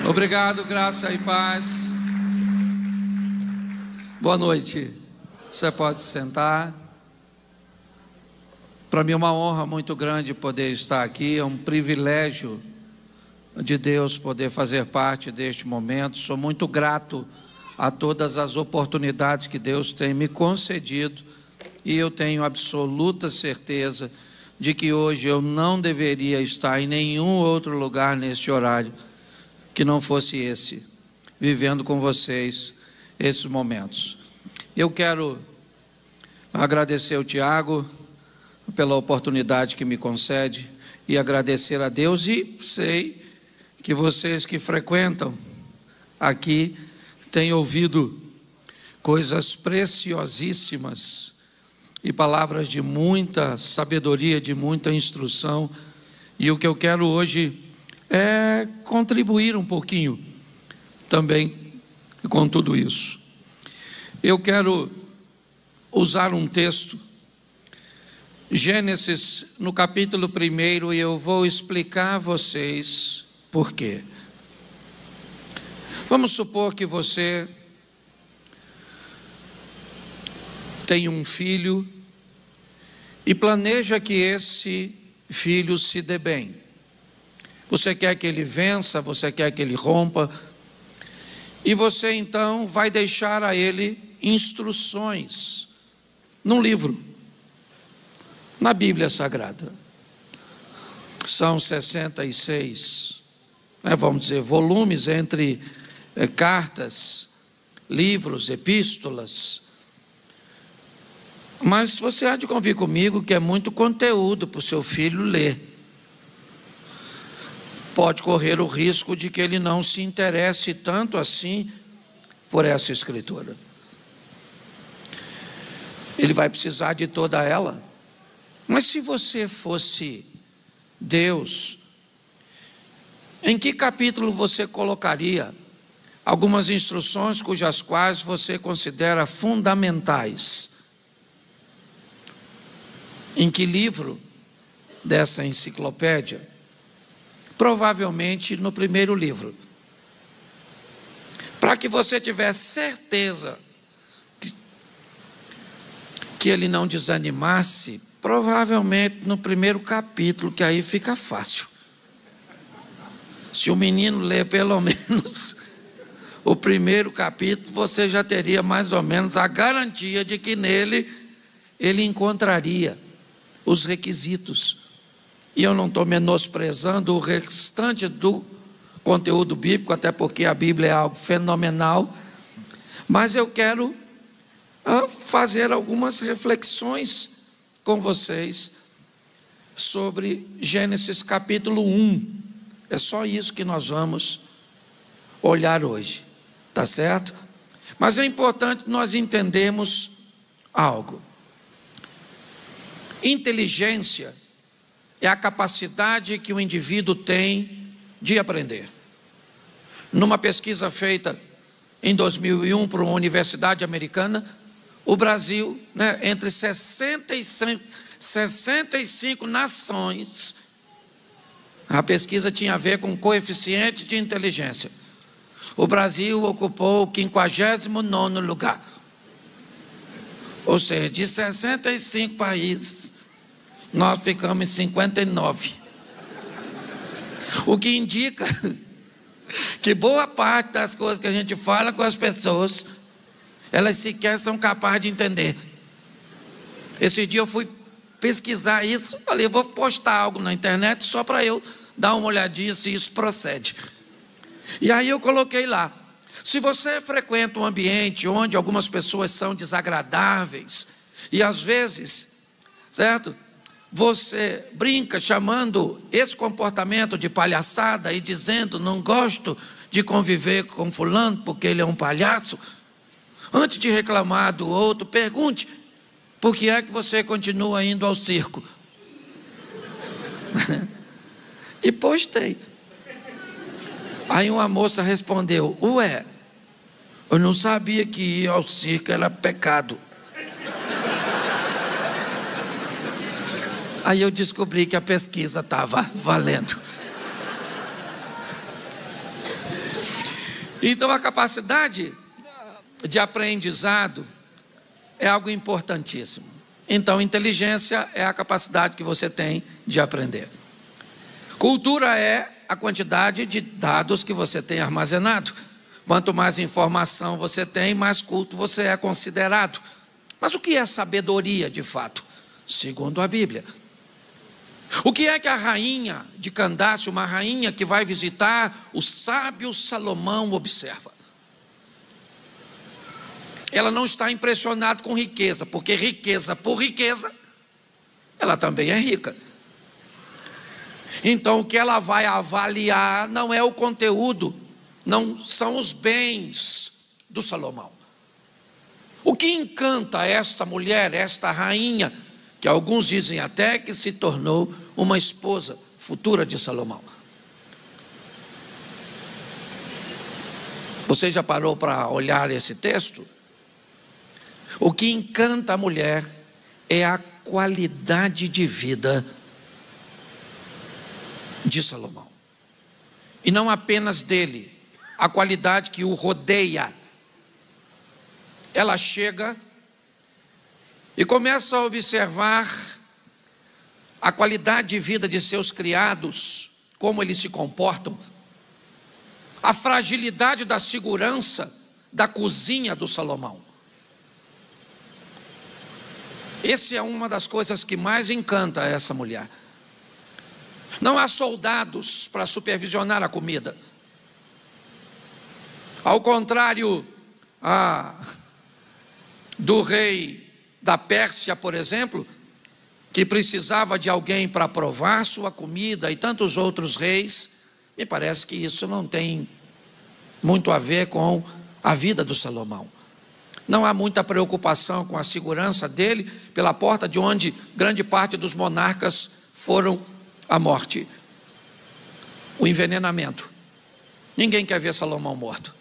Obrigado, graça e paz. Boa noite. Você pode sentar. Para mim é uma honra muito grande poder estar aqui. É um privilégio de Deus poder fazer parte deste momento. Sou muito grato a todas as oportunidades que Deus tem me concedido. E eu tenho absoluta certeza de que hoje eu não deveria estar em nenhum outro lugar neste horário que não fosse esse, vivendo com vocês esses momentos. Eu quero agradecer ao Tiago pela oportunidade que me concede e agradecer a Deus, e sei que vocês que frequentam aqui têm ouvido coisas preciosíssimas e palavras de muita sabedoria, de muita instrução, e o que eu quero hoje é contribuir um pouquinho também com tudo isso. Eu quero usar um texto, Gênesis, no capítulo 1, e eu vou explicar a vocês por quê. Vamos supor que você tem um filho e planeja que esse filho se dê bem. Você quer que ele vença, você quer que ele rompa, e você então vai deixar a ele instruções num livro, na Bíblia Sagrada. São 66, vamos dizer, volumes entre cartas, livros, epístolas. Mas você há de convir comigo que é muito conteúdo para o seu filho ler. Pode correr o risco de que ele não se interesse tanto assim por essa escritura. Ele vai precisar de toda ela. Mas se você fosse Deus, em que capítulo você colocaria algumas instruções cujas quais você considera fundamentais? Em que livro dessa enciclopédia? Provavelmente no primeiro livro. Para que você tivesse certeza que ele não desanimasse, provavelmente no primeiro capítulo, que aí fica fácil. Se o menino ler pelo menos o primeiro capítulo, você já teria mais ou menos a garantia de que nele ele encontraria os requisitos. E eu não estou menosprezando o restante do conteúdo bíblico, até porque a Bíblia é algo fenomenal, mas eu quero fazer algumas reflexões com vocês sobre Gênesis capítulo 1. É só isso que nós vamos olhar hoje, tá certo? Mas é importante nós entendermos algo. Inteligência é a capacidade que o indivíduo tem de aprender. Numa pesquisa feita em 2001 por uma universidade americana, o Brasil, entre 65 nações, a pesquisa tinha a ver com coeficiente de inteligência. O Brasil ocupou o 59º lugar. Ou seja, de 65 países, nós ficamos em 59. O que indica que boa parte das coisas que a gente fala com as pessoas, elas sequer são capazes de entender. Esse dia eu fui pesquisar isso, falei, eu vou postar algo na internet só para eu dar uma olhadinha se isso procede. E aí eu coloquei lá, se você frequenta um ambiente onde algumas pessoas são desagradáveis, e às vezes, certo? Você brinca chamando esse comportamento de palhaçada e dizendo, não gosto de conviver com fulano porque ele é um palhaço. Antes de reclamar do outro, pergunte, por que é que você continua indo ao circo? E postei. Aí uma moça respondeu, ué, eu não sabia que ir ao circo era pecado. Aí eu descobri que a pesquisa estava valendo. Então a capacidade de aprendizado é algo importantíssimo. Então inteligência é a capacidade que você tem de aprender. Cultura é a quantidade de dados que você tem armazenado. Quanto mais informação você tem, mais culto você é considerado. Mas o que é sabedoria de fato? Segundo a Bíblia. O que é que a rainha de Candace, uma rainha que vai visitar o sábio Salomão, observa? Ela não está impressionada com riqueza, porque riqueza por riqueza, ela também é rica. Então o que ela vai avaliar não é o conteúdo, não são os bens do Salomão. O que encanta esta mulher, esta rainha, que alguns dizem até que se tornou uma esposa futura de Salomão. Você já parou para olhar esse texto? O que encanta a mulher é a qualidade de vida de Salomão. E não apenas dele, a qualidade que o rodeia. Ela chega e começa a observar a qualidade de vida de seus criados, como eles se comportam, a fragilidade da segurança da cozinha do Salomão. Essa é uma das coisas que mais encanta essa mulher. Não há soldados para supervisionar a comida. Ao contrário do rei da Pérsia, por exemplo, que precisava de alguém para provar sua comida, e tantos outros reis, me parece que isso não tem muito a ver com a vida do Salomão. Não há muita preocupação com a segurança dele pela porta de onde grande parte dos monarcas foram à morte. O envenenamento. Ninguém quer ver Salomão morto.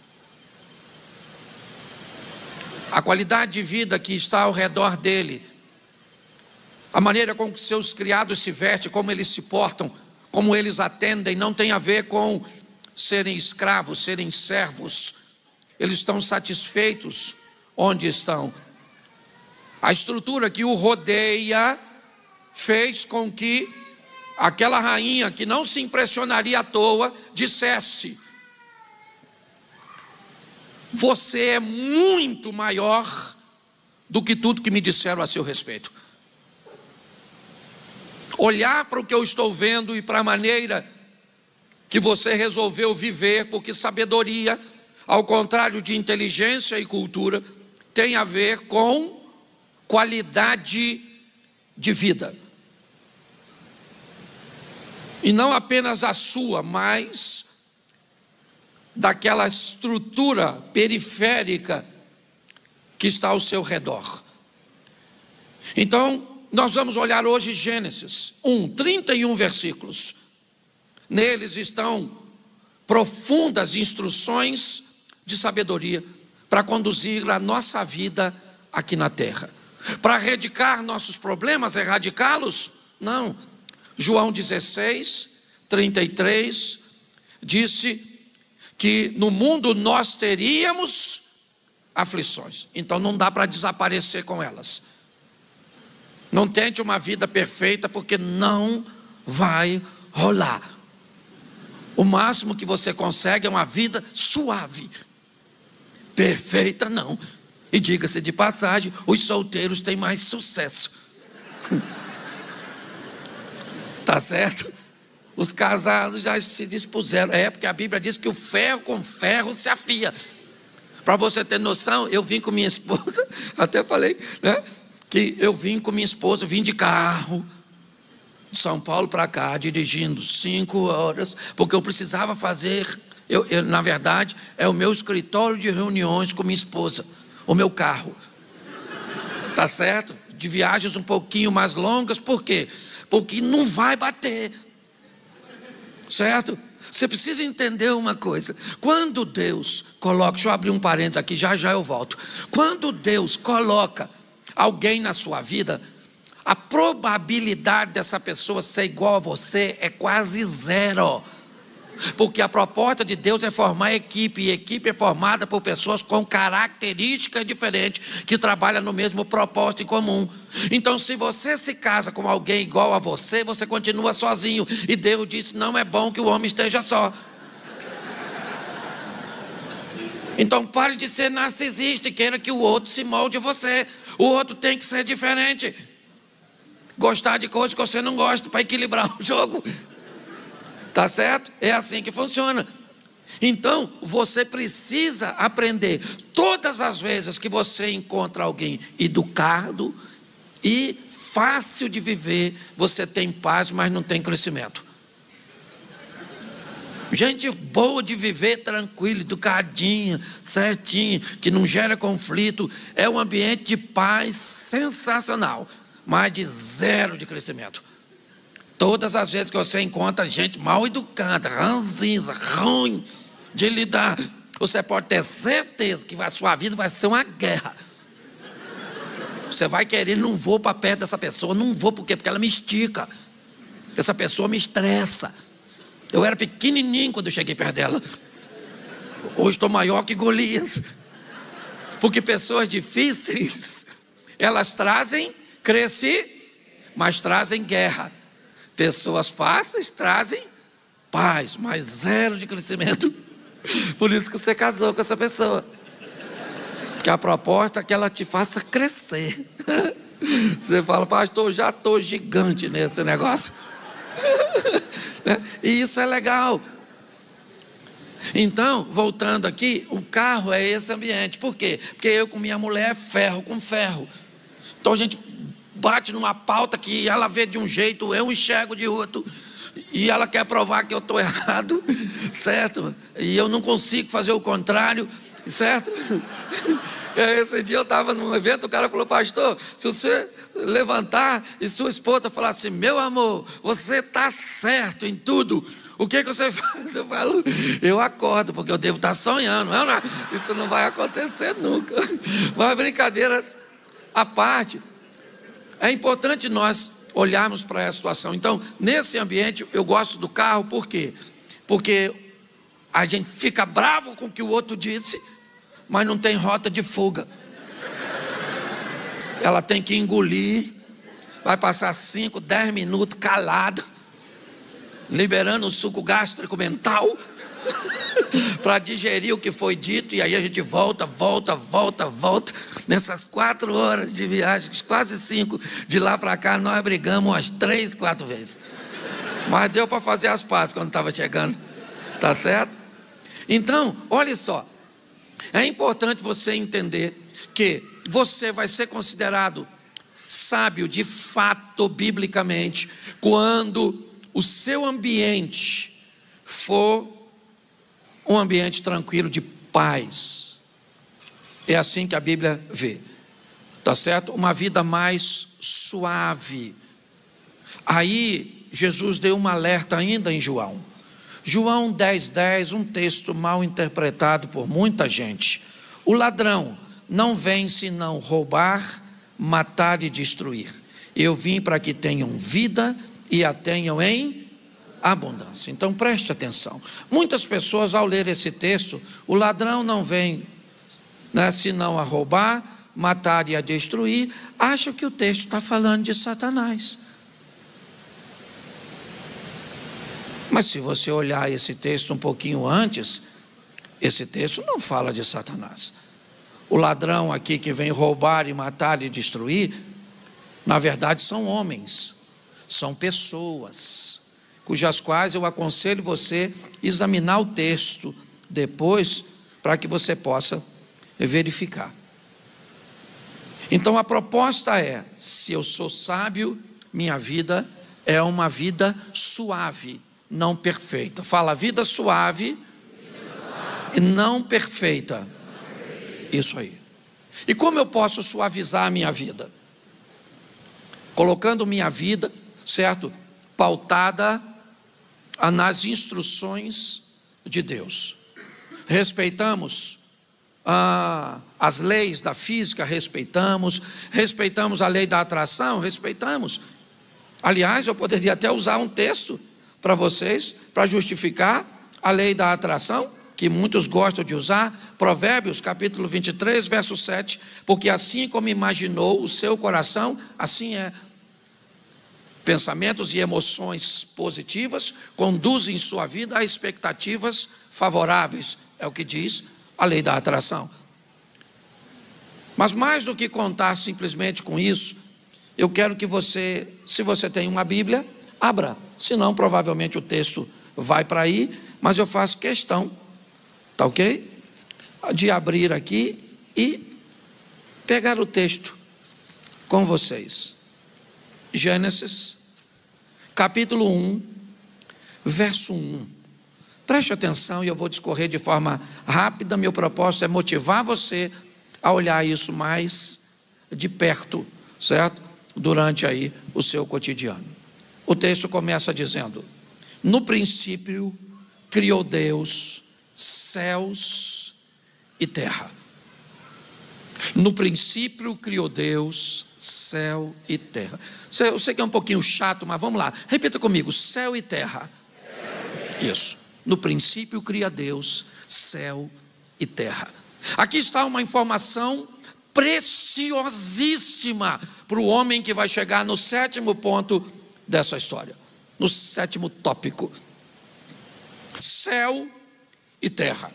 A qualidade de vida que está ao redor dele, a maneira com que seus criados se vestem, como eles se portam, como eles atendem, não tem a ver com serem escravos, serem servos. Eles estão satisfeitos onde estão. A estrutura que o rodeia fez com que aquela rainha, que não se impressionaria à toa, dissesse: você é muito maior do que tudo que me disseram a seu respeito. Olhar para o que eu estou vendo e para a maneira que você resolveu viver, porque sabedoria, ao contrário de inteligência e cultura, tem a ver com qualidade de vida. E não apenas a sua, mas daquela estrutura periférica que está ao seu redor. Então, nós vamos olhar hoje Gênesis 31 versículos. Neles estão profundas instruções de sabedoria para conduzir a nossa vida aqui na terra. Para erradicar nossos problemas, erradicá-los? Não. João 16, 33, disse que no mundo nós teríamos aflições. Então não dá para desaparecer com elas. Não tente uma vida perfeita, porque não vai rolar. O máximo que você consegue é uma vida suave. Perfeita não. E diga-se de passagem, os solteiros têm mais sucesso. Tá certo? Os casados já se dispuseram. Porque a Bíblia diz que o ferro com ferro se afia. Para você ter noção, eu vim com minha esposa, até falei, né? Que eu vim com minha esposa, vim de carro, de São Paulo para cá, dirigindo 5 horas, porque eu precisava fazer, na verdade, é o meu escritório de reuniões com minha esposa, o meu carro. Tá certo? De viagens um pouquinho mais longas, por quê? Porque não vai bater. Certo? Você precisa entender uma coisa. Quando Deus coloca, deixa eu abrir um parênteses aqui, já eu volto. Quando Deus coloca alguém na sua vida, a probabilidade dessa pessoa ser igual a você é quase zero. Porque a proposta de Deus é formar equipe, e equipe é formada por pessoas com características diferentes, que trabalham no mesmo propósito em comum. Então, se você se casa com alguém igual a você, você continua sozinho. E Deus disse: não é bom que o homem esteja só. Então pare de ser narcisista e queira que o outro se molde você. O outro tem que ser diferente. Gostar de coisas que você não gosta, para equilibrar o jogo. Tá certo? É assim que funciona. Então, você precisa aprender. Todas as vezes que você encontra alguém educado e fácil de viver, você tem paz, mas não tem crescimento. Gente boa de viver tranquilo, educadinha, certinha, que não gera conflito. É um ambiente de paz sensacional, mas de zero de crescimento. Todas as vezes que você encontra gente mal educada, ranzinza, ruim de lidar, você pode ter certeza que a sua vida vai ser uma guerra. Você vai querer: não vou para perto dessa pessoa. Não vou, por quê? Porque ela me estica. Essa pessoa me estressa. Eu era pequenininho quando eu cheguei perto dela. Hoje estou maior que Golias. Porque pessoas difíceis, elas trazem mas trazem guerra. Pessoas fáceis trazem paz, mas zero de crescimento. Por isso que você casou com essa pessoa. Porque a proposta é que ela te faça crescer. Você fala: pastor, já estou gigante nesse negócio. E isso é legal. Então, voltando aqui, o carro é esse ambiente. Por quê? Porque eu com minha mulher é ferro com ferro. Então a gente bate numa pauta que ela vê de um jeito, eu enxergo de outro, e ela quer provar que eu estou errado, certo? E eu não consigo fazer o contrário, certo? Esse dia eu estava num evento, o cara falou: pastor, se você levantar e sua esposa falar assim: meu amor, você está certo em tudo, o que você faz? Eu falo: eu acordo, porque eu devo estar sonhando. Isso não vai acontecer nunca. Mas brincadeiras à parte, é importante nós olharmos para essa situação. Então, nesse ambiente, eu gosto do carro. Por quê? Porque a gente fica bravo com o que o outro disse, mas não tem rota de fuga. Ela tem que engolir, vai passar 5, 10 minutos calada, liberando o suco gástrico mental para digerir o que foi dito. E aí a gente volta. Nessas 4 horas de viagem, quase 5, de lá para cá, nós brigamos umas 3, 4 vezes. Mas deu para fazer as pazes quando estava chegando. Tá certo? Então, olha só. É importante você entender que você vai ser considerado sábio de fato, biblicamente, quando o seu ambiente for um ambiente tranquilo de paz. É assim que a Bíblia vê, tá certo? Uma vida mais suave. Aí Jesus deu um alerta ainda em João 10:10, um texto mal interpretado por muita gente. O ladrão não vem senão roubar, matar e destruir. Eu vim para que tenham vida e a tenham em abundância. Então preste atenção. Muitas pessoas, ao ler esse texto, o ladrão não vem, senão a roubar, matar e a destruir, acham que o texto está falando de Satanás. Mas se você olhar esse texto um pouquinho antes, esse texto não fala de Satanás. O ladrão aqui que vem roubar e matar e destruir, na verdade são homens, são pessoas, cujas quais eu aconselho você examinar o texto depois, para que você possa verificar. Então a proposta é: se eu sou sábio, minha vida é uma vida suave, não perfeita. Fala: vida suave e não perfeita. Isso aí. E como eu posso suavizar a minha vida? Colocando minha vida, certo, pautada nas instruções de Deus. Respeitamos as leis da física, respeitamos a lei da atração, respeitamos. Aliás, eu poderia até usar um texto para vocês, para justificar a lei da atração, que muitos gostam de usar, Provérbios capítulo 23, verso 7, porque assim como imaginou o seu coração, assim é. Pensamentos e emoções positivas conduzem sua vida a expectativas favoráveis, é o que diz a lei da atração. Mas mais do que contar simplesmente com isso, eu quero que você, se você tem uma Bíblia, abra, senão provavelmente o texto vai para aí, mas eu faço questão, tá ok? De abrir aqui e pegar o texto com vocês. Gênesis, capítulo 1, verso 1. Preste atenção e eu vou discorrer de forma rápida. Meu propósito é motivar você a olhar isso mais de perto, certo? Durante aí o seu cotidiano. O texto começa dizendo: no princípio criou Deus céus e terra. No princípio criou Deus céu e terra. Eu sei que é um pouquinho chato, mas vamos lá. Repita comigo: céu e terra. Isso. No princípio cria Deus céu e terra. Aqui está uma informação preciosíssima para o homem que vai chegar no sétimo ponto dessa história, no sétimo tópico: céu e terra.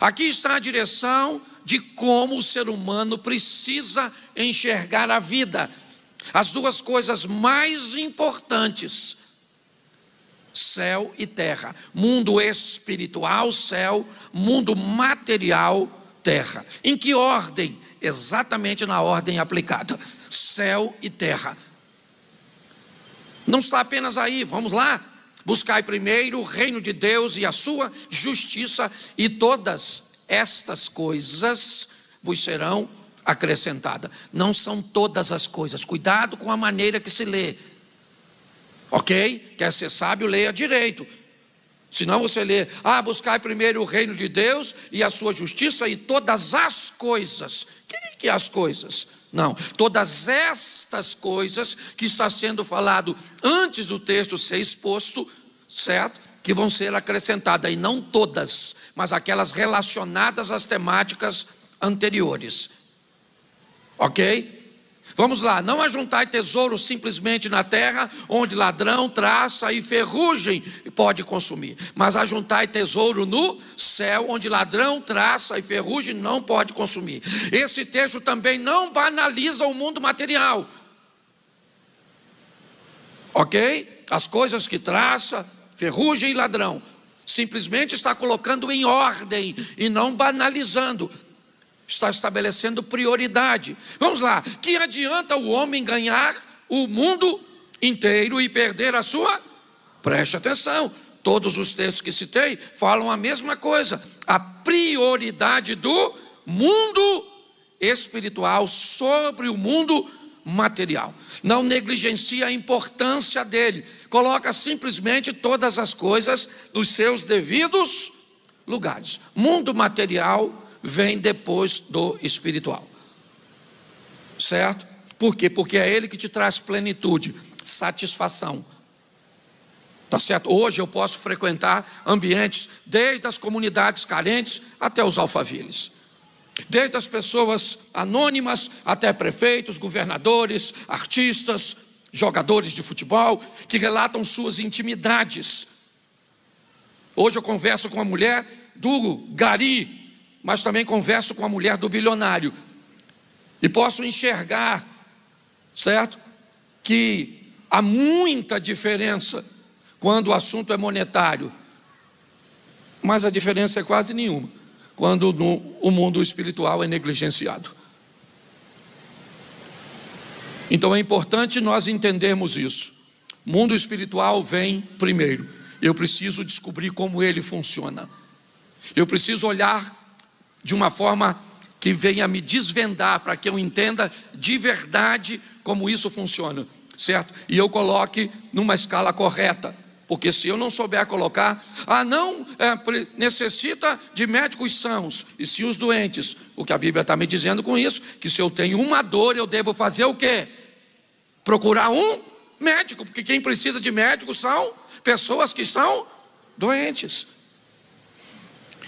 Aqui está a direção de como o ser humano precisa enxergar a vida. As duas coisas mais importantes: céu e terra. Mundo espiritual, céu; mundo material, terra. Em que ordem? Exatamente na ordem aplicada: céu e terra. Não está apenas aí, vamos lá. Buscai primeiro o reino de Deus e a sua justiça, e todas estas coisas vos serão acrescentadas. Não são todas as coisas, cuidado com a maneira que se lê, ok? Quer ser sábio, leia direito. Senão você lê: buscai primeiro o reino de Deus e a sua justiça, e todas as coisas. Que as coisas? Não, todas estas coisas que está sendo falado antes do texto ser exposto, certo? Que vão ser acrescentadas, e não todas, mas aquelas relacionadas às temáticas anteriores, ok? Vamos lá: não ajuntai tesouro simplesmente na terra, onde ladrão, traça e ferrugem pode consumir, mas ajuntai tesouro no céu, onde ladrão, traça e ferrugem não pode consumir. Esse texto também não banaliza o mundo material, ok? As coisas que traça, ferrugem e ladrão, simplesmente está colocando em ordem e não banalizando. Está estabelecendo prioridade. Vamos lá: que adianta o homem ganhar o mundo inteiro e perder a sua? Preste atenção, todos os textos que citei falam a mesma coisa: a prioridade do mundo espiritual sobre o mundo material. Não negligencia a importância dele, coloca simplesmente todas as coisas nos seus devidos lugares. Mundo material vem depois do espiritual, certo? Por quê? Porque é ele que te traz plenitude, satisfação, tá certo? Hoje eu posso frequentar ambientes, desde as comunidades carentes até os alfaviles, desde as pessoas anônimas até prefeitos, governadores, artistas, jogadores de futebol, que relatam suas intimidades. Hoje eu converso com a mulher do gari, mas também converso com a mulher do bilionário, e posso enxergar, certo? Que há muita diferença quando o assunto é monetário, mas a diferença é quase nenhuma quando o mundo espiritual é negligenciado. Então é importante nós entendermos isso. O mundo espiritual vem primeiro. Eu preciso descobrir como ele funciona. Eu preciso olhar de uma forma que venha me desvendar, para que eu entenda de verdade como isso funciona, certo? E eu coloque numa escala correta, porque se eu não souber colocar, necessita de médicos sãos, e se os doentes, o que a Bíblia está me dizendo com isso, que se eu tenho uma dor, eu devo fazer o quê? Procurar um médico, porque quem precisa de médico são pessoas que estão doentes.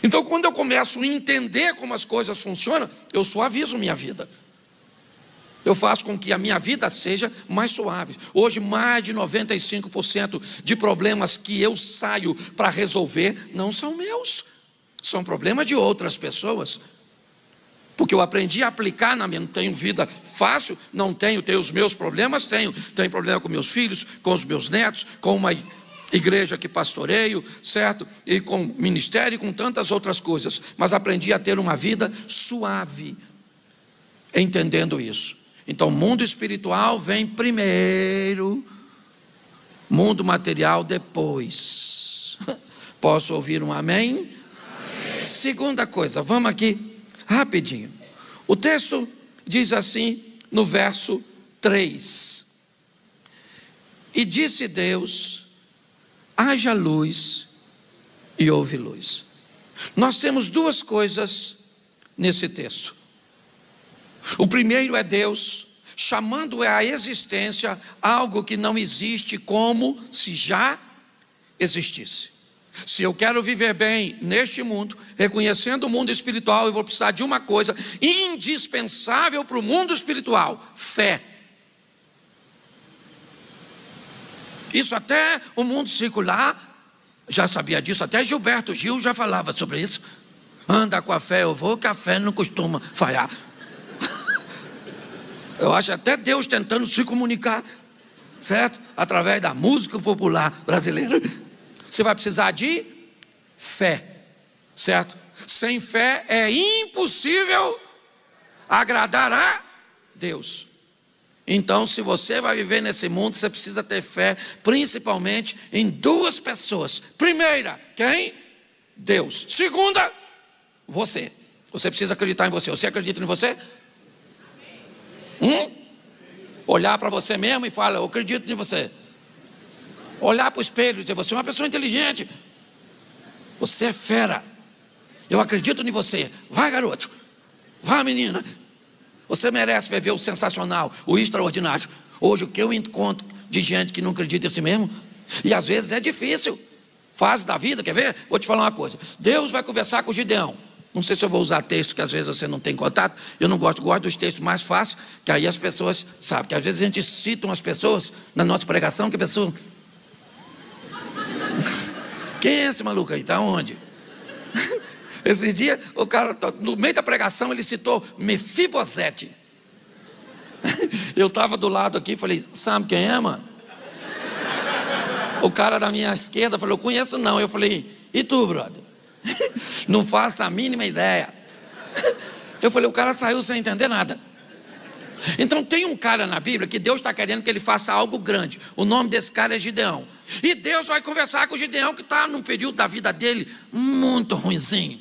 Então, quando eu começo a entender como as coisas funcionam, eu suavizo minha vida. Eu faço com que a minha vida seja mais suave. Hoje, mais de 95% de problemas que eu saio para resolver não são meus. São problemas de outras pessoas. Porque eu aprendi a aplicar na minha... Não tenho vida fácil, não tenho os meus problemas, tenho problema com meus filhos, com os meus netos, com uma igreja que pastoreio, certo? E com ministério e com tantas outras coisas. Mas aprendi a ter uma vida suave, entendendo isso. Então, mundo espiritual vem primeiro, mundo material depois. Posso ouvir um amém? Amém. Segunda coisa, vamos aqui, rapidinho. O texto diz assim, no verso 3. E disse Deus, haja luz, e houve luz. Nós temos duas coisas nesse texto. O primeiro é Deus chamando à existência algo que não existe, como se já existisse. Se eu quero viver bem neste mundo, reconhecendo o mundo espiritual, eu vou precisar de uma coisa indispensável para o mundo espiritual: fé. Isso até o mundo secular já sabia disso, até Gilberto Gil já falava sobre isso. Anda com a fé, eu vou, que a fé não costuma falhar. Eu acho até Deus tentando se comunicar, certo? Através da música popular brasileira. Você vai precisar de fé, certo? Sem fé é impossível agradar a Deus. Então, se você vai viver nesse mundo, você precisa ter fé, principalmente em duas pessoas. Primeira, quem? Deus. Segunda, você. Você precisa acreditar em você. Você acredita em você? Olhar para você mesmo e falar, eu acredito em você. Olhar para o espelho e dizer, você é uma pessoa inteligente. Você é fera. Eu acredito em você. Vai, garoto. Vai, menina. Você merece viver o sensacional, o extraordinário. Hoje, o que eu encontro de gente que não acredita em si mesmo, e às vezes é difícil. Fase da vida, quer ver? Vou te falar uma coisa. Deus vai conversar com o Gideão. Não sei se eu vou usar texto que às vezes você não tem contato. Eu não gosto dos textos mais fáceis, que aí as pessoas sabem. Que às vezes a gente cita umas pessoas na nossa pregação, que a pessoa... Quem é esse maluco aí? Está onde? Esse dia, o cara, no meio da pregação, ele citou Mefibosete. Eu estava do lado aqui e falei, sabe quem é, mano? O cara da minha esquerda falou, conheço não. Eu falei, e tu, brother? Não faço a mínima ideia. Eu falei, o cara saiu sem entender nada. Então tem um cara na Bíblia que Deus está querendo que ele faça algo grande. O nome desse cara é Gideão. E Deus vai conversar com o Gideão, que está num período da vida dele muito ruinzinho.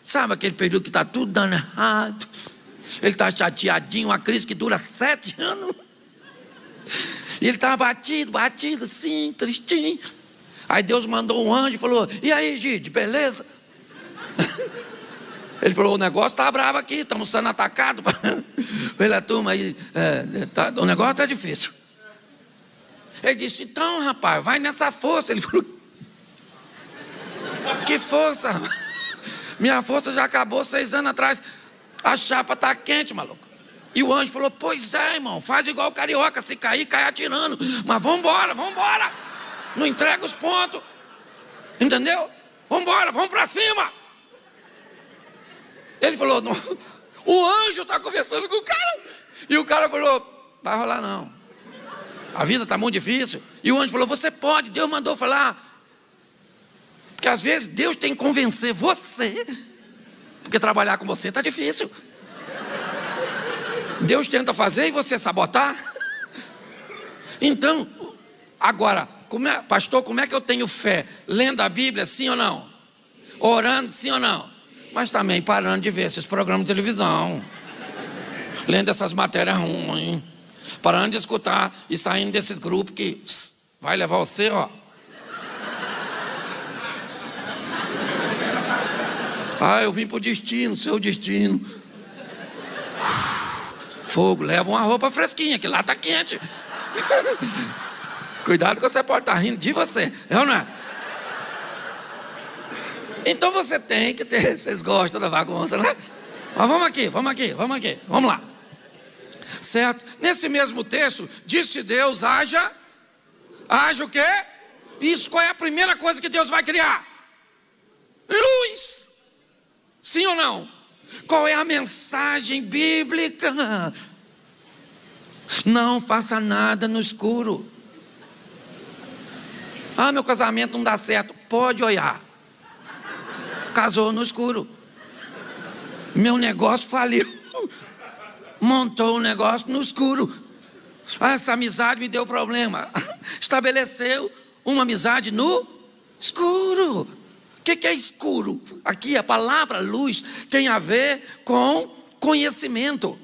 Sabe aquele período que está tudo dando errado? Ele está chateadinho, uma crise que dura 7 anos. E ele estava batido, assim, tristinho. Aí Deus mandou um anjo e falou, e aí, Gide, beleza? Ele falou, o negócio está bravo aqui, estamos sendo atacados pela turma aí, o negócio está difícil. Ele disse, então, rapaz, vai nessa força. Ele falou, que força? Minha força já acabou 6 anos atrás. A chapa está quente, maluco. E o anjo falou, pois é, irmão, faz igual o carioca, se cair, cai atirando. Mas vamos embora. Não entrega os pontos. Entendeu? Vamos embora, vamos para cima. Ele falou, não, o anjo está conversando com o cara. E o cara falou, vai rolar não. A vida está muito difícil. E o anjo falou, você pode, Deus mandou falar. Porque às vezes Deus tem que convencer você. Porque trabalhar com você está difícil. Deus tenta fazer e você sabotar. Então, agora, pastor, como é que eu tenho fé? Lendo a Bíblia, sim ou não? Orando, sim ou não? Mas também parando de ver esses programas de televisão. Lendo essas matérias ruins. Parando de escutar e saindo desses grupos que vai levar você, ó. Ah, eu vim pro destino, seu destino. Fogo, leva uma roupa fresquinha, que lá tá quente. Cuidado que você pode estar rindo de você, é ou não é? Então você tem que ter, vocês gostam da bagunça, né? Mas vamos lá. Certo? Nesse mesmo texto, disse Deus, haja o quê? Isso, qual é a primeira coisa que Deus vai criar? Luz. Sim ou não? Qual é a mensagem bíblica? Não faça nada no escuro. Ah, meu casamento não dá certo. Pode olhar. Casou no escuro. Meu negócio faliu. Montou um negócio no escuro. Ah, essa amizade me deu problema. Estabeleceu uma amizade no escuro. O que é escuro? Aqui a palavra luz tem a ver com conhecimento.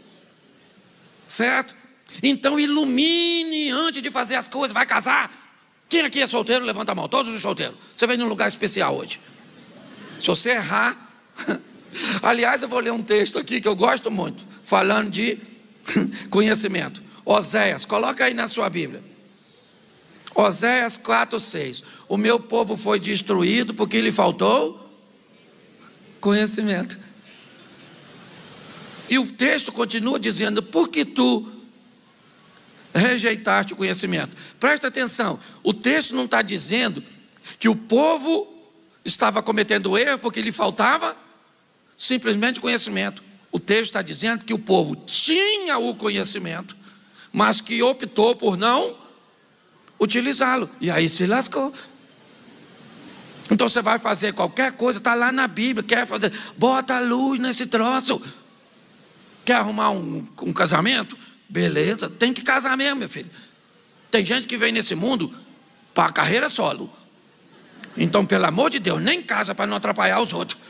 Certo? Então ilumine antes de fazer as coisas. Vai casar? Quem aqui é solteiro, levanta a mão. Todos os solteiros. Você vem num lugar especial hoje. Se você errar... Aliás, eu vou ler um texto aqui que eu gosto muito, falando de conhecimento. Oséias, coloca aí na sua Bíblia. Oséias 4:6. O meu povo foi destruído porque lhe faltou conhecimento. E o texto continua dizendo, porque tu rejeitaste o conhecimento. Presta atenção, o texto não está dizendo que o povo estava cometendo erro porque lhe faltava simplesmente conhecimento. O texto está dizendo que o povo tinha o conhecimento, mas que optou por não utilizá-lo. E aí se lascou. Então você vai fazer qualquer coisa, está lá na Bíblia, quer fazer, bota a luz nesse troço. Quer arrumar um casamento? Beleza, tem que casar mesmo, meu filho. Tem gente que vem nesse mundo para a carreira solo. Então, pelo amor de Deus, nem casa para não atrapalhar os outros.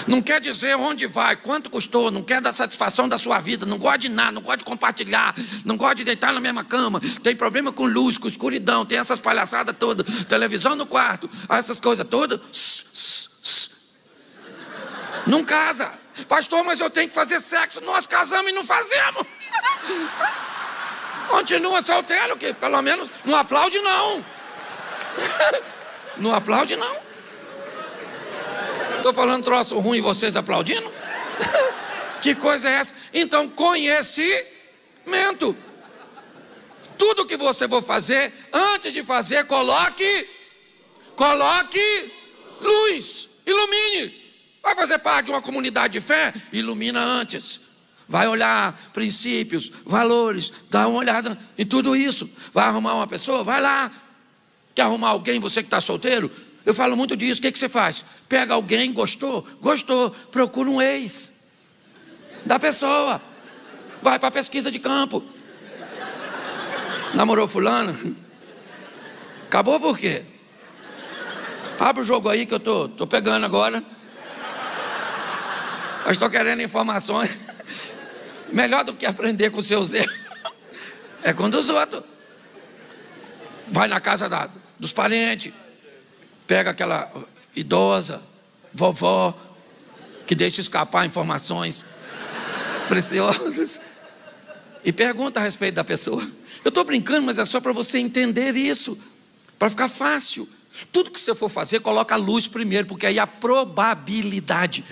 Não quer dizer onde vai, quanto custou, não quer dar satisfação da sua vida, não gosta de nada, não gosta de compartilhar, não gosta de deitar na mesma cama, tem problema com luz, com escuridão, tem essas palhaçadas todas, televisão no quarto, essas coisas todas. Não casa. Pastor, mas eu tenho que fazer sexo. Nós casamos e não fazemos. Continua solteiro, que pelo menos não aplaude não. Não aplaude não. Estou falando troço ruim e vocês aplaudindo? Que coisa é essa? Então, conhecimento. Tudo que você for fazer, antes de fazer, coloque luz, ilumine. Vai fazer parte de uma comunidade de fé? Ilumina antes. Vai olhar princípios, valores, dá uma olhada em tudo isso. Vai arrumar uma pessoa? Vai lá. Quer arrumar alguém, você que está solteiro? Eu falo muito disso, o que você faz? Pega alguém, gostou, procura um ex da pessoa, vai para a pesquisa de campo. Namorou fulano? Acabou por quê? Abre o jogo aí que eu tô pegando agora. Mas estou querendo informações. Melhor do que aprender com seus erros é com os outros. Vai na casa dos parentes, pega aquela idosa, vovó, que deixa escapar informações preciosas e pergunta a respeito da pessoa. Eu estou brincando, mas é só para você entender isso, para ficar fácil. Tudo que você for fazer, coloca a luz primeiro, porque aí a probabilidade.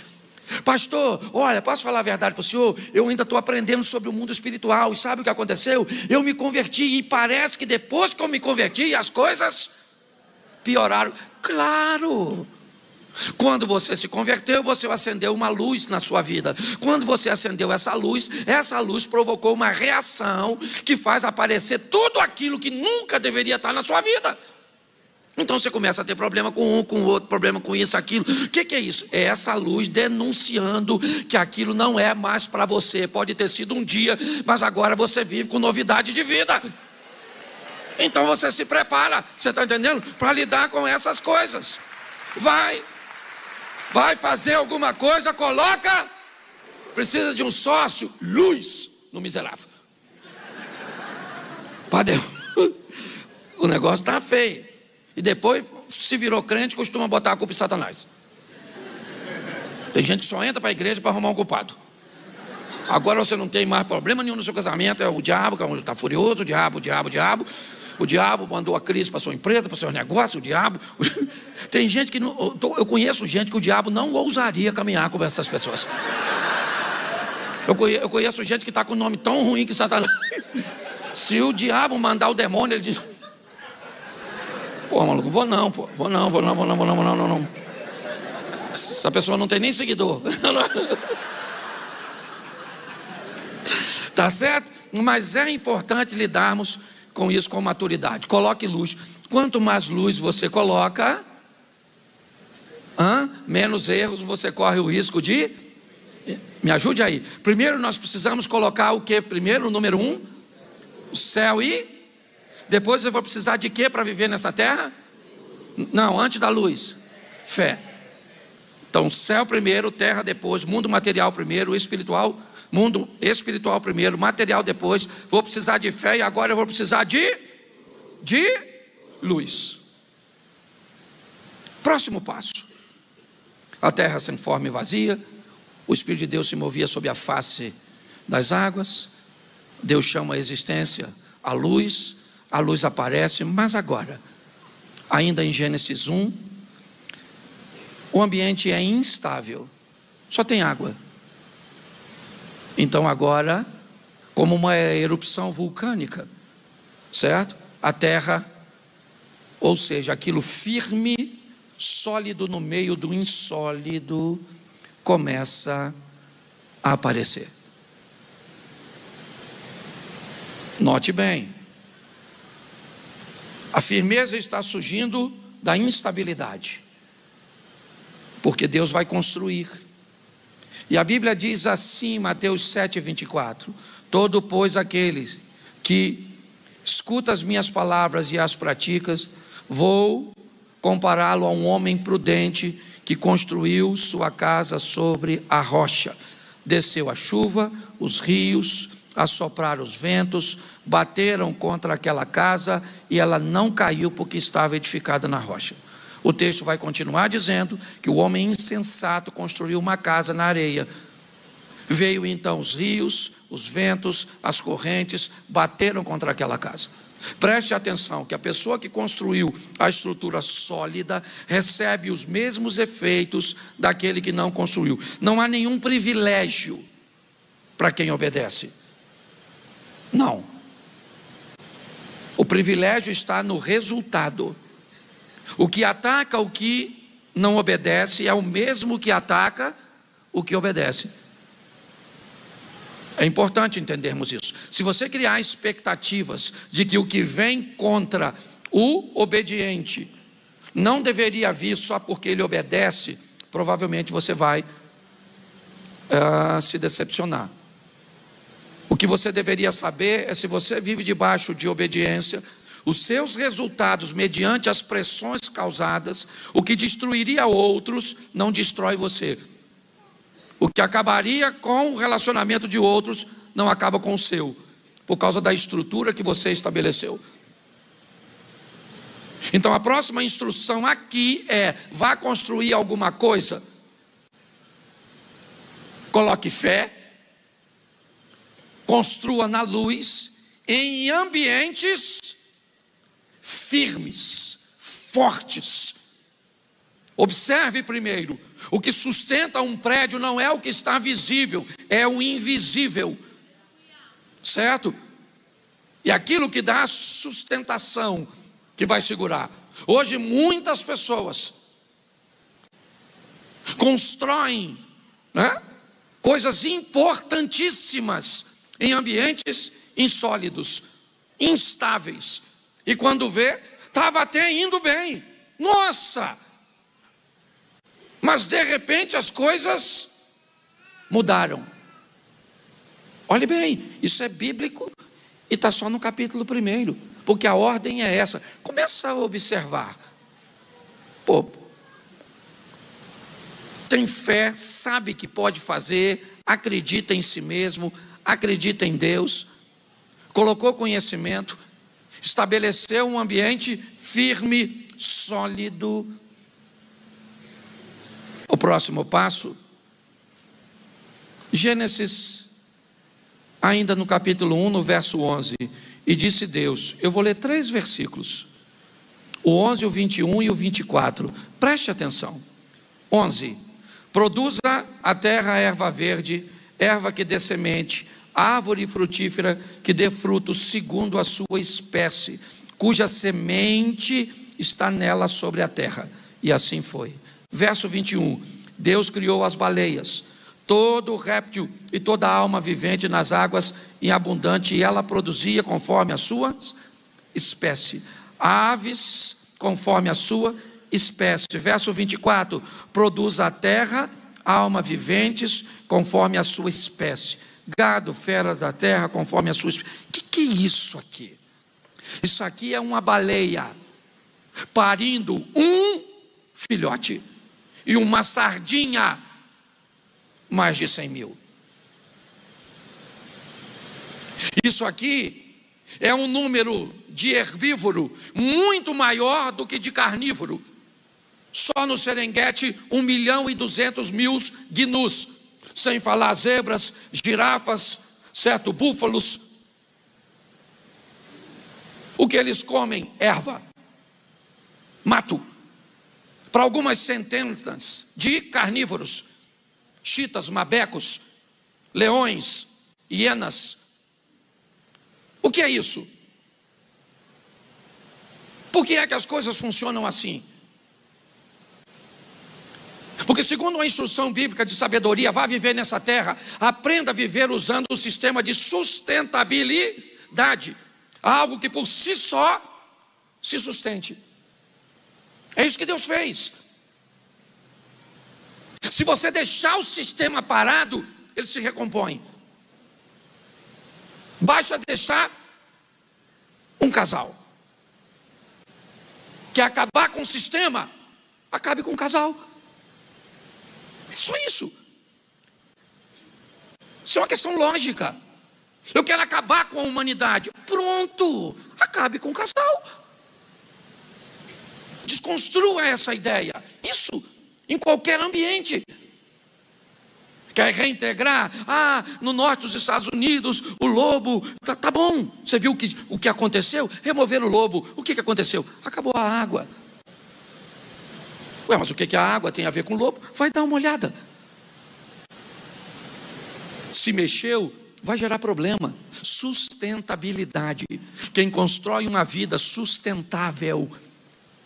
Pastor, olha, posso falar a verdade para o senhor? Eu ainda estou aprendendo sobre o mundo espiritual. E sabe o que aconteceu? Eu me converti e parece que depois que eu me converti as coisas pioraram. Claro! Quando você se converteu, você acendeu uma luz na sua vida. Quando você acendeu essa luz provocou uma reação que faz aparecer tudo aquilo que nunca deveria estar na sua vida. Então você começa a ter problema com um, com o outro, problema com isso, aquilo. O que é isso? É essa luz denunciando que aquilo não é mais para você. Pode ter sido um dia, mas agora você vive com novidade de vida. Então você se prepara, você está entendendo? Para lidar com essas coisas. Vai fazer alguma coisa, precisa de um sócio, luz no miserável. Padre, o negócio está feio. E depois, se virou crente, costuma botar a culpa em Satanás. Tem gente que só entra para a igreja para arrumar um culpado. Agora você não tem mais problema nenhum no seu casamento, é o diabo que está furioso, o diabo. O diabo mandou a crise para sua empresa, para o seu negócio, o diabo. Tem gente que eu conheço gente que o diabo não ousaria caminhar com essas pessoas. Eu conheço gente que está com um nome tão ruim que Satanás. Se o diabo mandar o demônio, ele diz: pô, maluco, vou não. Essa pessoa não tem nem seguidor. Tá certo? Mas é importante lidarmos com isso com maturidade. Coloque luz. Quanto mais luz você coloca, menos erros você corre o risco de... Me ajude aí. Primeiro nós precisamos colocar o que? Primeiro, número 1, o céu e... Depois eu vou precisar de quê para viver nessa terra? Não, antes da luz. Fé. Então, céu primeiro, terra depois, mundo material primeiro, espiritual, mundo espiritual primeiro, material depois. Vou precisar de fé e agora eu vou precisar de luz. Próximo passo. A terra sem forma e vazia. O Espírito de Deus se movia sobre a face das águas. Deus chama a existência a luz aparece, mas agora, ainda em Gênesis 1, o ambiente é instável, só tem água. Então agora, como uma erupção vulcânica, certo? A terra, ou seja, aquilo firme, sólido no meio do insólido, começa a aparecer. Note bem, a firmeza está surgindo da instabilidade, porque Deus vai construir. E a Bíblia diz assim, Mateus 7:24: todo, pois, aqueles que escuta as minhas palavras e as praticas, vou compará-lo a um homem prudente que construiu sua casa sobre a rocha. Desceu a chuva, os rios, assopraram os ventos, bateram contra aquela casa e ela não caiu porque estava edificada na rocha. O texto vai continuar dizendo que o homem insensato construiu uma casa na areia. Veio então os rios, os ventos, as correntes, bateram contra aquela casa. Preste atenção que a pessoa que construiu a estrutura sólida recebe os mesmos efeitos daquele que não construiu. Não há nenhum privilégio para quem obedece. Não. O privilégio está no resultado. O que ataca o que não obedece é o mesmo que ataca o que obedece. É importante entendermos isso. Se você criar expectativas de que o que vem contra o obediente não deveria vir só porque ele obedece, provavelmente você vai se decepcionar. O que você deveria saber é: se você vive debaixo de obediência, os seus resultados mediante as pressões causadas, o que destruiria outros, não destrói você. O que acabaria com o relacionamento de outros, não acaba com o seu, por causa da estrutura que você estabeleceu. Então a próxima instrução aqui é: vá construir alguma coisa, coloque fé, construa na luz, em ambientes firmes, fortes. Observe primeiro, o que sustenta um prédio não é o que está visível, é o invisível, certo? E aquilo que dá sustentação, que vai segurar. Hoje muitas pessoas constroem, coisas importantíssimas em ambientes insólidos, instáveis, e quando vê, estava até indo bem, nossa, mas de repente as coisas mudaram. Olhe bem, isso é bíblico e está só no capítulo 1, porque a ordem é essa. Começa a observar. Tem fé, sabe que pode fazer, acredita em si mesmo, acredita em Deus, colocou conhecimento, estabeleceu um ambiente firme, sólido. O próximo passo, Gênesis, ainda no capítulo 1, no verso 11: e disse Deus, eu vou ler 3 versículos. O 11, o 21 e o 24. Preste atenção. 11. Produza a terra erva verde, erva que dê semente, árvore frutífera que dê frutos segundo a sua espécie, cuja semente está nela sobre a terra. E assim foi. Verso 21. Deus criou as baleias, todo réptil e toda alma vivente nas águas em abundante, e ela produzia conforme a sua espécie. Aves conforme a sua espécie. Verso 24. Produz a terra alma viventes conforme a sua espécie. Gado, feras da terra conforme a sua espécie. O que é isso aqui? Isso aqui é uma baleia parindo um filhote e uma sardinha, mais de 100 mil. Isso aqui é um número de herbívoro muito maior do que de carnívoro. Só no Serengeti 1.200.000 gnus, sem falar zebras, girafas, certo, búfalos. O que eles comem? Erva, mato. Para algumas centenas de carnívoros, chitas, mabecos, leões, hienas. O que é isso? Por que é que as coisas funcionam assim? Porque segundo a instrução bíblica de sabedoria, vá viver nessa terra, aprenda a viver usando o sistema de sustentabilidade, algo que por si só se sustente. É isso que Deus fez. Se você deixar o sistema parado, ele se recompõe. Basta deixar um casal. Quer acabar com o sistema? Acabe com o casal. É só isso. Isso é uma questão lógica. Eu quero acabar com a humanidade. Pronto, acabe com o casal. Desconstrua essa ideia. Isso em qualquer ambiente. Quer reintegrar? No norte dos Estados Unidos, o lobo, tá bom. Você viu o que aconteceu? Remover o lobo. O que aconteceu? Acabou a água. Ué, mas o que a água tem a ver com o lobo? Vai dar uma olhada. Se mexeu, vai gerar problema. Sustentabilidade. Quem constrói uma vida sustentável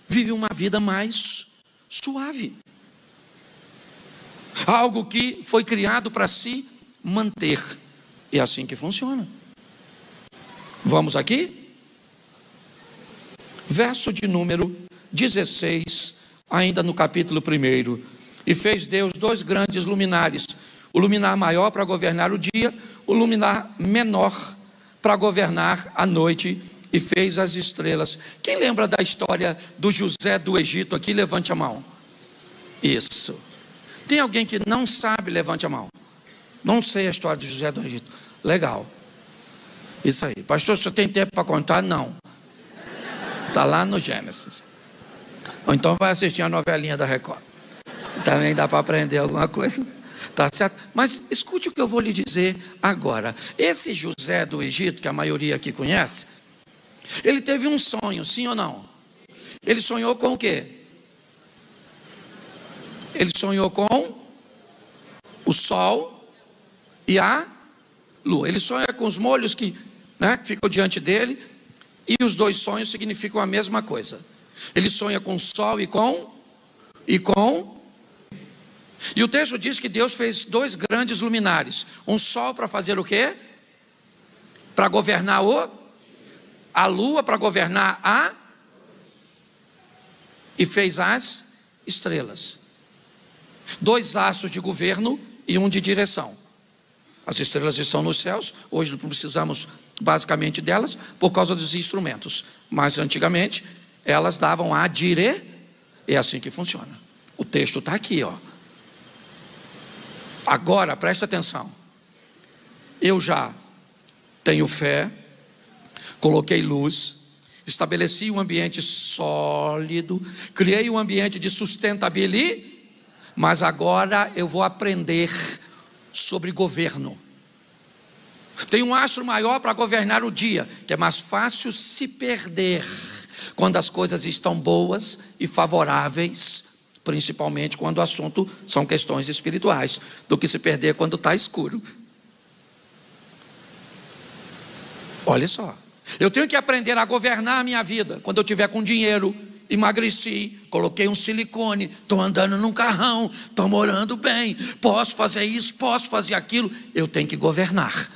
vive uma vida mais suave. Algo que foi criado para se manter. É assim que funciona. Vamos aqui? Verso de número 16, ainda no capítulo 1. E fez Deus 2 grandes luminares, o luminar maior para governar o dia, o luminar menor para governar a noite, e fez as estrelas. Quem lembra da história do José do Egito aqui? Levante a mão. Isso. Tem alguém que não sabe? Levante a mão. Não sei a história do José do Egito. Legal. Isso aí. Pastor, você tem tempo para contar? Não. Está lá no Gênesis. Ou então vai assistir a novelinha da Record. Também dá para aprender alguma coisa. Tá certo? Mas escute o que eu vou lhe dizer agora. Esse José do Egito, que a maioria aqui conhece, ele teve um sonho, sim ou não? Ele sonhou com o quê? Ele sonhou com o sol e a lua. Ele sonha com os molhos que ficam diante dele, e os 2 sonhos significam a mesma coisa. Ele sonha com o sol e o texto diz que Deus fez 2 grandes luminares. Um sol para fazer o quê? Para governar a lua, para governar e fez as estrelas. 2 aços de governo e um de direção. As estrelas estão nos céus. Hoje não precisamos basicamente delas por causa dos instrumentos, mas antigamente elas davam a É assim que funciona. O texto está aqui, ó. Agora presta atenção. Eu já tenho fé, coloquei luz, estabeleci um ambiente sólido, criei um ambiente de sustentabilidade, mas agora eu vou aprender sobre governo. Tem um astro maior para governar o dia, que é mais fácil se perder quando as coisas estão boas e favoráveis, principalmente quando o assunto são questões espirituais, do que se perder quando está escuro. Olha só, eu tenho que aprender a governar a minha vida. Quando eu tiver com dinheiro, emagreci, coloquei um silicone, estou andando num carrão, estou morando bem, posso fazer isso, posso fazer aquilo. Eu tenho que governar.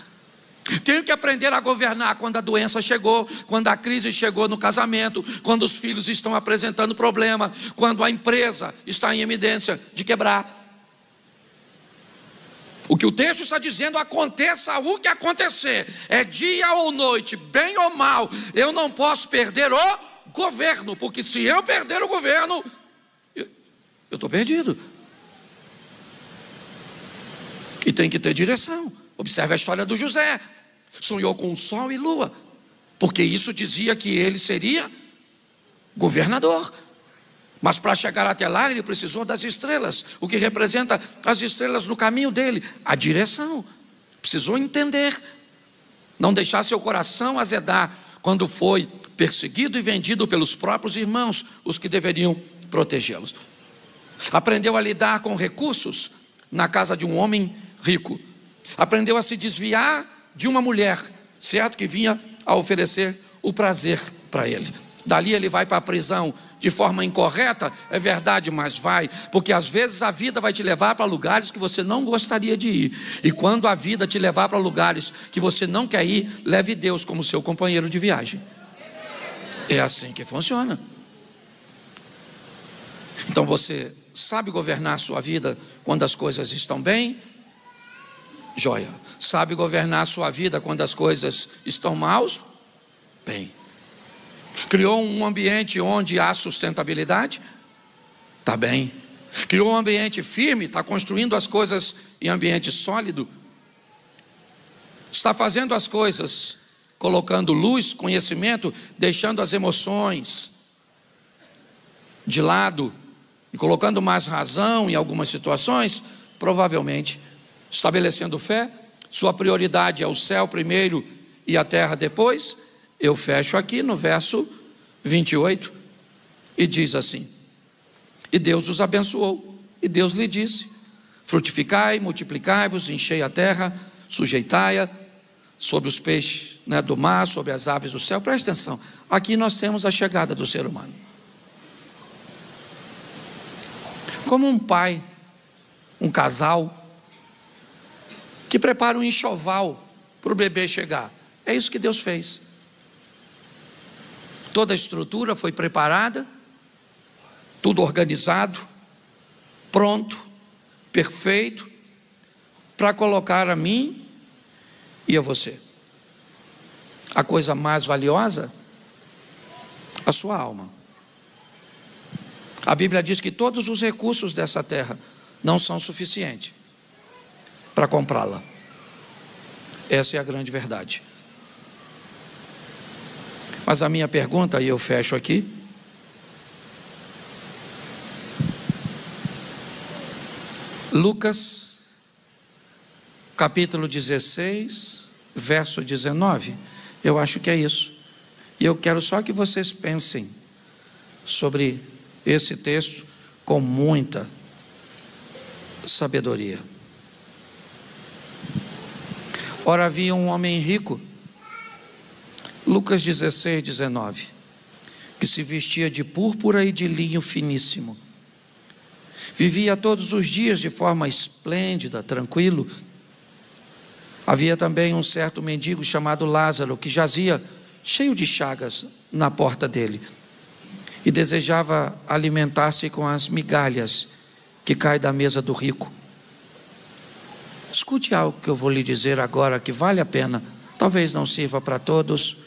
Tenho que aprender a governar quando a doença chegou, quando a crise chegou no casamento, quando os filhos estão apresentando problema, quando a empresa está em eminência de quebrar. O que o texto está dizendo, aconteça o que acontecer, é dia ou noite, bem ou mal, eu não posso perder o governo, porque se eu perder o governo, eu estou perdido. E tem que ter direção. Observe a história do José. Sonhou com sol e lua, porque isso dizia que ele seria governador. Mas para chegar até lá, ele precisou das estrelas, o que representa as estrelas no caminho dele, a direção. Precisou entender, não deixar seu coração azedar quando foi perseguido e vendido pelos próprios irmãos, os que deveriam protegê-los. Aprendeu a lidar com recursos na casa de um homem rico. Aprendeu a se desviar de uma mulher, certo, que vinha a oferecer o prazer para ele. Dali ele vai para a prisão de forma incorreta, é verdade, mas vai, porque às vezes a vida vai te levar para lugares que você não gostaria de ir, e quando a vida te levar para lugares que você não quer ir, leve Deus como seu companheiro de viagem. É assim que funciona. Então você sabe governar a sua vida quando as coisas estão bem? Joia. Sabe governar a sua vida quando as coisas estão maus? Bem. Criou um ambiente onde há sustentabilidade? Está bem. Criou um ambiente firme, está construindo as coisas em ambiente sólido? Está fazendo as coisas colocando luz, conhecimento, deixando as emoções de lado e colocando mais razão em algumas situações? Provavelmente. Estabelecendo fé, sua prioridade é o céu primeiro e a terra depois. Eu fecho aqui no verso 28 e diz assim: e Deus os abençoou, e Deus lhe disse: frutificai, multiplicai-vos, enchei a terra, sujeitai-a sobre os peixes do mar, sobre as aves do céu. Preste atenção, aqui nós temos a chegada do ser humano. Como um pai, um casal que prepara um enxoval para o bebê chegar. É isso que Deus fez. Toda a estrutura foi preparada, tudo organizado, pronto, perfeito, para colocar a mim e a você. A coisa mais valiosa, a sua alma. A Bíblia diz que todos os recursos dessa terra não são suficientes para comprá-la. Essa é a grande verdade. Mas a minha pergunta, e eu fecho aqui, Lucas, capítulo 16, verso 19, eu acho que é isso. E eu quero só que vocês pensem sobre esse texto com muita sabedoria. Ora, havia um homem rico, Lucas 16, 19, que se vestia de púrpura e de linho finíssimo. Vivia todos os dias de forma esplêndida, tranquilo. Havia também um certo mendigo chamado Lázaro, que jazia cheio de chagas na porta dele, e desejava alimentar-se com as migalhas que caem da mesa do rico. Escute algo que eu vou lhe dizer agora, que vale a pena. Talvez não sirva para todos,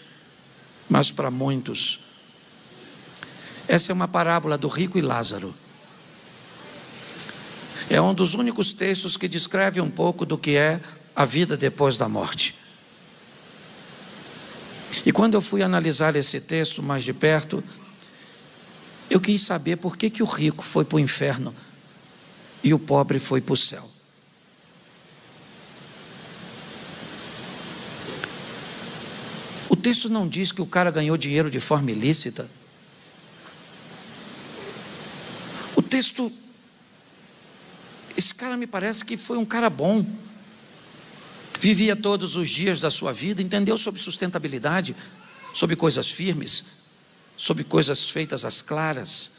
mas para muitos. Essa é uma parábola do rico e Lázaro. É um dos únicos textos que descreve um pouco do que é a vida depois da morte. E quando eu fui analisar esse texto mais de perto, eu quis saber por que o rico foi para o inferno e o pobre foi para o céu. O texto não diz que o cara ganhou dinheiro de forma ilícita. texto, esse cara me parece que foi um cara bom, vivia todos os dias da sua vida, entendeu sobre sustentabilidade, sobre coisas firmes, sobre coisas feitas às claras.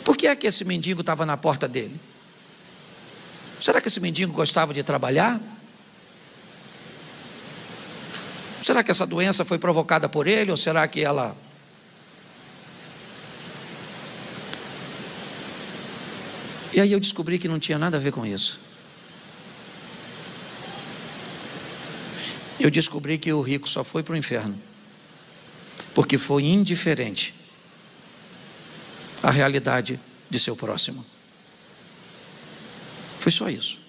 Por que é que esse mendigo estava na porta dele? Será que esse mendigo gostava de trabalhar? Será que essa doença foi provocada por ele, ou será que ela... E aí eu descobri que não tinha nada a ver com isso. Eu descobri que o rico só foi para o inferno porque foi indiferente à realidade de seu próximo. Foi só isso.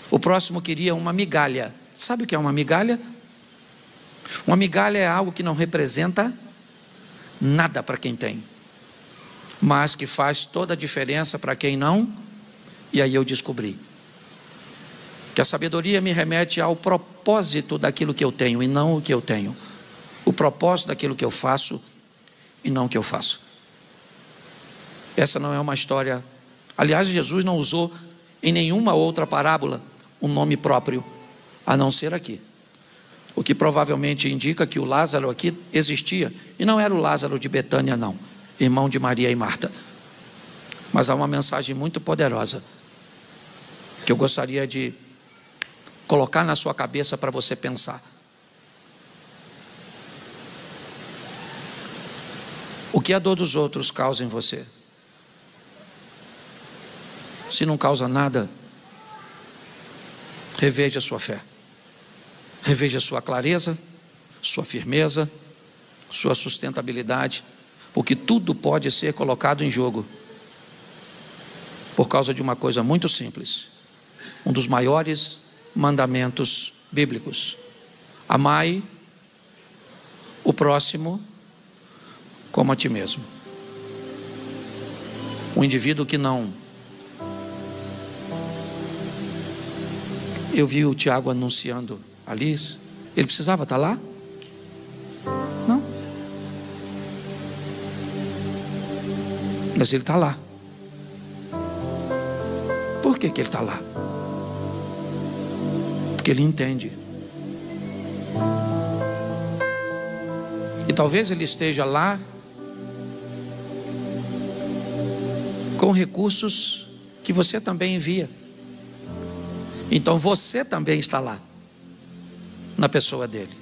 O próximo queria uma migalha. Sabe o que é uma migalha? Uma migalha é algo que não representa nada para quem tem, mas que faz toda a diferença para quem não. E aí eu descobri que a sabedoria me remete ao propósito daquilo que eu tenho e não o que eu tenho. O propósito daquilo que eu faço e não o que eu faço. Essa não é uma história... Aliás, Jesus não usou em nenhuma outra parábola um nome próprio, a não ser aqui. O que provavelmente indica que o Lázaro aqui existia. E não era o Lázaro de Betânia, não, irmão de Maria e Marta. Mas há uma mensagem muito poderosa que eu gostaria de colocar na sua cabeça para você pensar. O que a dor dos outros causa em você? Se não causa nada, reveja a sua fé. Reveja a sua clareza, sua firmeza, sua sustentabilidade, porque tudo pode ser colocado em jogo por causa de uma coisa muito simples. Um dos maiores mandamentos bíblicos: amai o próximo como a ti mesmo. Um indivíduo que não... Eu vi o Tiago anunciando ali, ele precisava estar lá? Não. Mas ele está lá. Por que ele está lá? Porque ele entende. E talvez ele esteja lá com recursos que você também envia. Então você também está lá, na pessoa dele.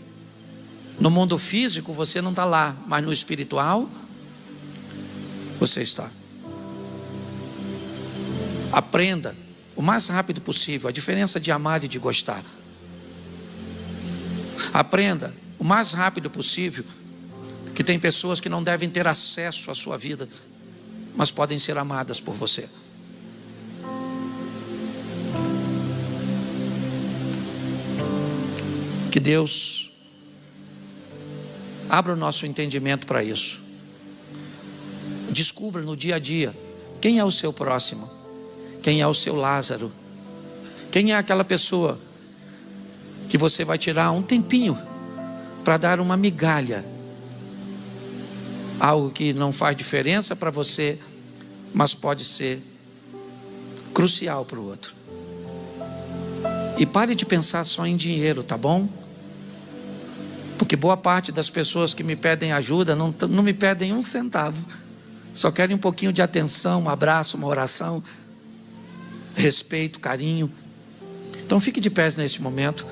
No mundo físico você não está lá, mas no espiritual você está. Aprenda o mais rápido possível a diferença de amar e de gostar. Aprenda o mais rápido possível que tem pessoas que não devem ter acesso à sua vida, mas podem ser amadas por você. Que Deus abra o nosso entendimento para isso. Descubra no dia a dia quem é o seu próximo, quem é o seu Lázaro, quem é aquela pessoa que você vai tirar um tempinho para dar uma migalha, algo que não faz diferença para você, mas pode ser crucial para o outro. E pare de pensar só em dinheiro, tá bom? Porque boa parte das pessoas que me pedem ajuda não me pedem um centavo, só querem um pouquinho de atenção, um abraço, uma oração, respeito, carinho. Então fique de pé nesse momento.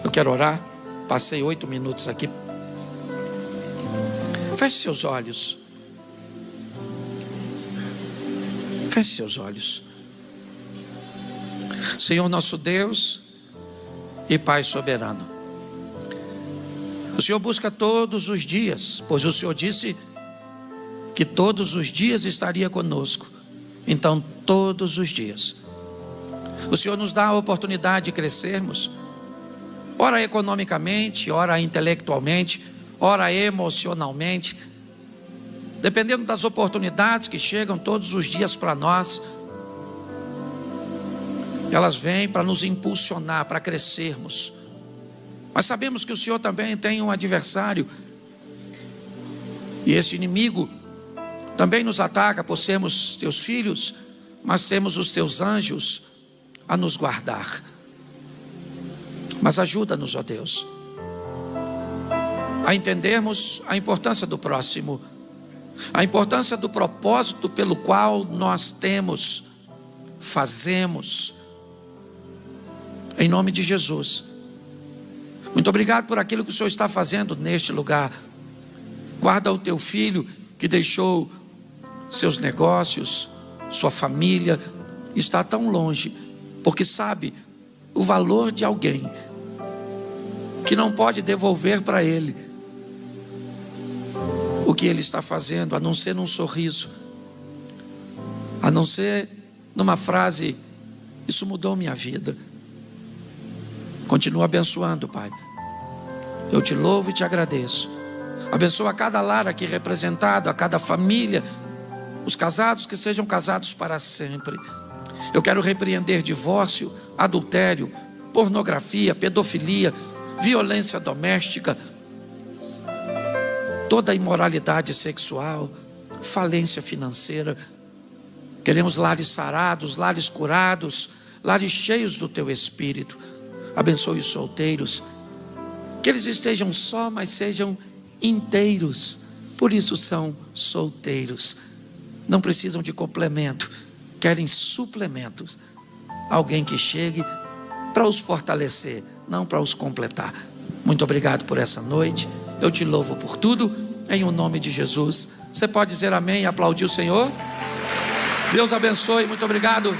Eu quero orar. Passei 8 minutos aqui. Feche seus olhos. Feche seus olhos. Senhor nosso Deus e Pai soberano, o Senhor busca todos os dias, pois o Senhor disse que todos os dias estaria conosco. Então todos os dias o Senhor nos dá a oportunidade de crescermos, ora economicamente, ora intelectualmente, ora emocionalmente, dependendo das oportunidades que chegam todos os dias para nós. Elas vêm para nos impulsionar, para crescermos. Mas sabemos que o Senhor também tem um adversário, e esse inimigo também nos ataca por sermos teus filhos, mas temos os teus anjos a nos guardar. Mas ajuda-nos, ó Deus, a entendermos a importância do próximo, a importância do propósito pelo qual nós fazemos, em nome de Jesus. Muito obrigado por aquilo que o Senhor está fazendo neste lugar. Guarda o teu filho que deixou seus negócios, sua família, está tão longe, porque sabe o valor de alguém que não pode devolver para ele o que ele está fazendo, a não ser num sorriso, a não ser numa frase: isso mudou minha vida. Continua abençoando, Pai. Eu te louvo e te agradeço. Abençoa cada lar aqui representado, a cada família, os casados que sejam casados para sempre. Eu quero repreender divórcio, adultério, pornografia, pedofilia, violência doméstica, toda imoralidade sexual, falência financeira. Queremos lares sarados, lares curados, lares cheios do teu Espírito. Abençoe os solteiros, que eles estejam só, mas sejam inteiros, por isso são solteiros. Não precisam de complemento, querem suplementos. Alguém que chegue para os fortalecer, não para os completar. Muito obrigado por essa noite. Eu te louvo por tudo, em o nome de Jesus. Você pode dizer amém e aplaudir o Senhor? Deus abençoe, muito obrigado.